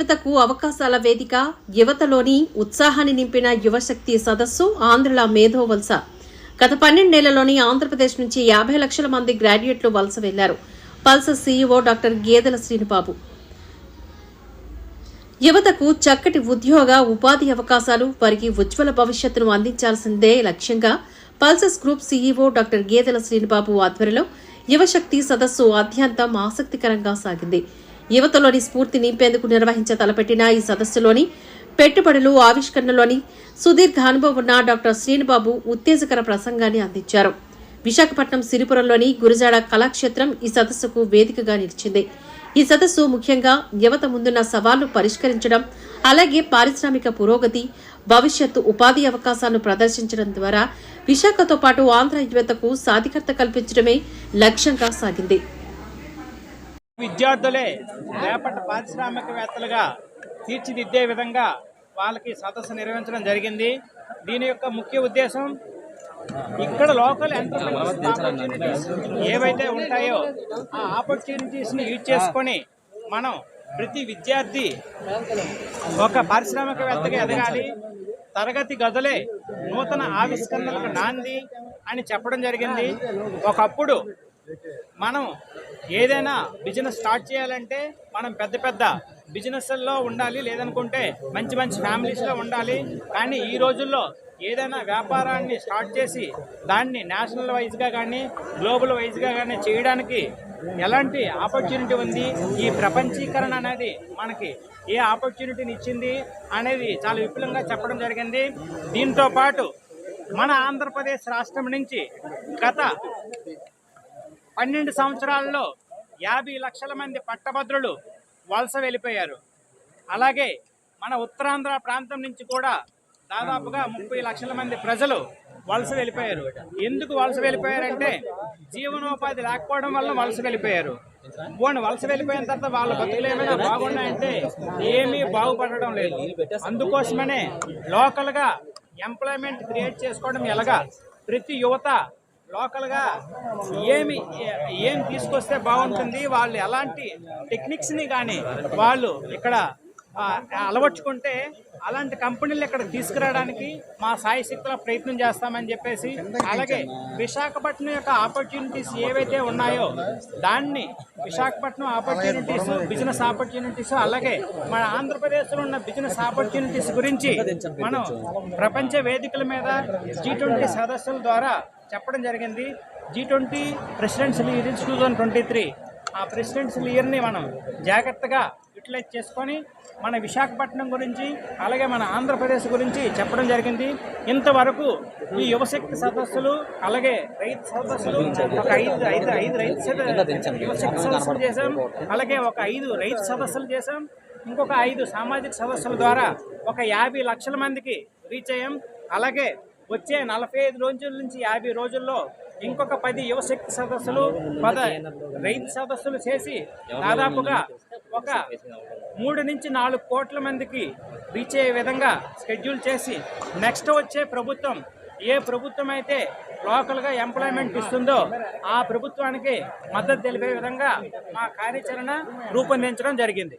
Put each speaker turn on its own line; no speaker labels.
యువతకు అవకాశాల వేదిక, యువతలోని ఉత్సాహాన్ని నింపిన యువశక్తి సదస్సు ఆంధ్రల మేధో వలస. గత 12 నెలల్లోని ఆంధ్రప్రదేశ్ నుంచి 50 లక్షల మంది గ్రాడ్యుయేట్లు వలస వెళ్లారు. పల్సర్ సీఈఓ డాక్టర్ గేదెల శ్రీనుబాబు. యువతకు చక్కటి ఉద్యోగ ఉపాధి అవకాశాలు, వారికి ఉజ్వల భవిష్యత్తును అందించాల్సిందే లక్ష్యంగా పల్సర్స్ గ్రూప్ సీఈఓ డాక్టర్ గేదెల శ్రీనుబాబు ఆధ్వర్యంలో యువశక్తి సదస్సు అత్యంతం ఆసక్తికరంగా సాగింది. యువతలోని స్ఫూర్తి నింపేందుకు నిర్వహించ తలపెట్టిన ఈ సదస్సులోని పెట్టుబడులు ఆవిష్కరణలోని సుదీర్ఘ అనుభవం ఉన్న డాక్టర్ శ్రీనుబాబు ఉత్తేజకర ప్రసంగాన్ని అందించారు. విశాఖపట్నం సిరిపురంలోని గురజాడ కళాక్షేత్రం ఈ సదస్సుకు వేదికగా నిలిచింది. ఈ సదస్సు ముఖ్యంగా యువత ముందున్న సవాళ్లు పరిష్కరించడం, అలాగే పారిశ్రామిక పురోగతి, భవిష్యత్తు ఉపాధి అవకాశాలను ప్రదర్శించడం ద్వారా విశాఖతో పాటు ఆంధ్ర యువతకు సాధికారత కల్పించడమే లక్ష్యంగా సాగింది.
విద్యార్థులే రేపటి పారిశ్రామికవేత్తలుగా తీర్చిదిద్దే విధంగా వాళ్ళకి సదస్సు నిర్వహించడం జరిగింది. దీని యొక్క ముఖ్య ఉద్దేశం ఇక్కడ లోకల్ ఎంటర్‌ప్రెన్యూర్స్ ఏవైతే ఉంటాయో ఆ ఆపర్చునిటీస్ని యూజ్ చేసుకొని మనం ప్రతి విద్యార్థి ఒక పారిశ్రామికవేత్తగా ఎదగాలి, తరగతి గదులే నూతన ఆవిష్కరణలకు నాంది అని చెప్పడం జరిగింది. ఒకప్పుడు మనం ఏదైనా బిజినెస్ స్టార్ట్ చేయాలంటే మనం పెద్ద పెద్ద బిజినెస్ల్లో ఉండాలి, లేదనుకుంటే మంచి మంచి ఫ్యామిలీస్లో ఉండాలి. కానీ ఈ రోజుల్లో ఏదైనా వ్యాపారాన్ని స్టార్ట్ చేసి దాన్ని నేషనల్ వైజ్గా కానీ గ్లోబల్ వైజ్గా కానీ చేయడానికి ఎలాంటి ఆపర్చునిటీ ఉంది, ఈ ప్రపంచీకరణ అనేది మనకి ఏ ఆపర్చునిటీని ఇచ్చింది అనేది చాలా విపులంగా చెప్పడం జరిగింది. దీంతో పాటు మన ఆంధ్రప్రదేశ్ రాష్ట్రం నుంచి గత 12 సంవత్సరాల్లో 50 లక్షల మంది పట్టభద్రులు వలస వెళ్ళిపోయారు. అలాగే మన ఉత్తరాంధ్ర ప్రాంతం నుంచి కూడా దాదాపుగా 30 లక్షల మంది ప్రజలు వలస వెళ్ళిపోయారు. ఎందుకు వలస వెళ్ళిపోయారంటే జీవనోపాధి లేకపోవడం వల్ల వలస వెళ్ళిపోయారు. వలస వెళ్ళిపోయిన తర్వాత వాళ్ళ బతుకులు ఏమైనా బాగున్నాయంటే ఏమీ బాగుపడడం లేదు. అందుకోసమనే లోకల్గా ఎంప్లాయ్మెంట్ క్రియేట్ చేసుకోవడం ఎలాగా, ప్రతి యువత లోకల్గా ఏం తీసుకొస్తే బాగుంటుంది, వాళ్ళు ఎలాంటి టెక్నిక్స్ని కానీ వాళ్ళు ఇక్కడ అలవర్చుకుంటే అలాంటి కంపెనీలు ఇక్కడ తీసుకురావడానికి మా సాయశక్తిలో ప్రయత్నం చేస్తామని చెప్పేసి, అలాగే విశాఖపట్నం యొక్క ఆపర్చునిటీస్ ఏవైతే ఉన్నాయో దాన్ని విశాఖపట్నం ఆపర్చునిటీస్, బిజినెస్ ఆపర్చునిటీస్, అలాగే మన ఆంధ్రప్రదేశ్లో ఉన్న బిజినెస్ ఆపర్చునిటీస్ గురించి మనం ప్రపంచ వేదికల మీద G20 సదస్సుల ద్వారా చెప్పడం జరిగింది. G20 ప్రెసిడెన్షియల్ ఇయర్ 2023 ఆ ప్రెసిడెన్షియల్ ఇయర్ని మనం జాగ్రత్తగా యూటిలైజ్ చేసుకొని మన విశాఖపట్నం గురించి అలాగే మన ఆంధ్రప్రదేశ్ గురించి చెప్పడం జరిగింది. ఇంతవరకు ఈ యువశక్తి సదస్సులు అలాగే రైతు సదస్సులు ఒక ఐదు యువశక్తి సదస్సులు చేశాం, అలాగే ఒక 5 రైతు సదస్సులు చేశాం, ఇంకొక 5 సామాజిక సదస్సుల ద్వారా ఒక 50 లక్షల మందికి రీచ్ అయ్యాం. అలాగే వచ్చే 45 రోజుల నుంచి 50 రోజుల్లో ఇంకొక 10 యువశక్తి సదస్సులు, 10 రైతు సదస్సులు చేసి దాదాపుగా ఒక 3 నుంచి 4 కోట్ల మందికి రీచ్ అయ్యే విధంగా షెడ్యూల్ చేసి నెక్స్ట్ వచ్చే ప్రభుత్వం ఏ ప్రభుత్వం అయితే లోకల్గా ఎంప్లాయ్మెంట్ ఇస్తుందో ఆ ప్రభుత్వానికి మద్దతు తెలిపే విధంగా మా కార్యాచరణ రూపొందించడం జరిగింది.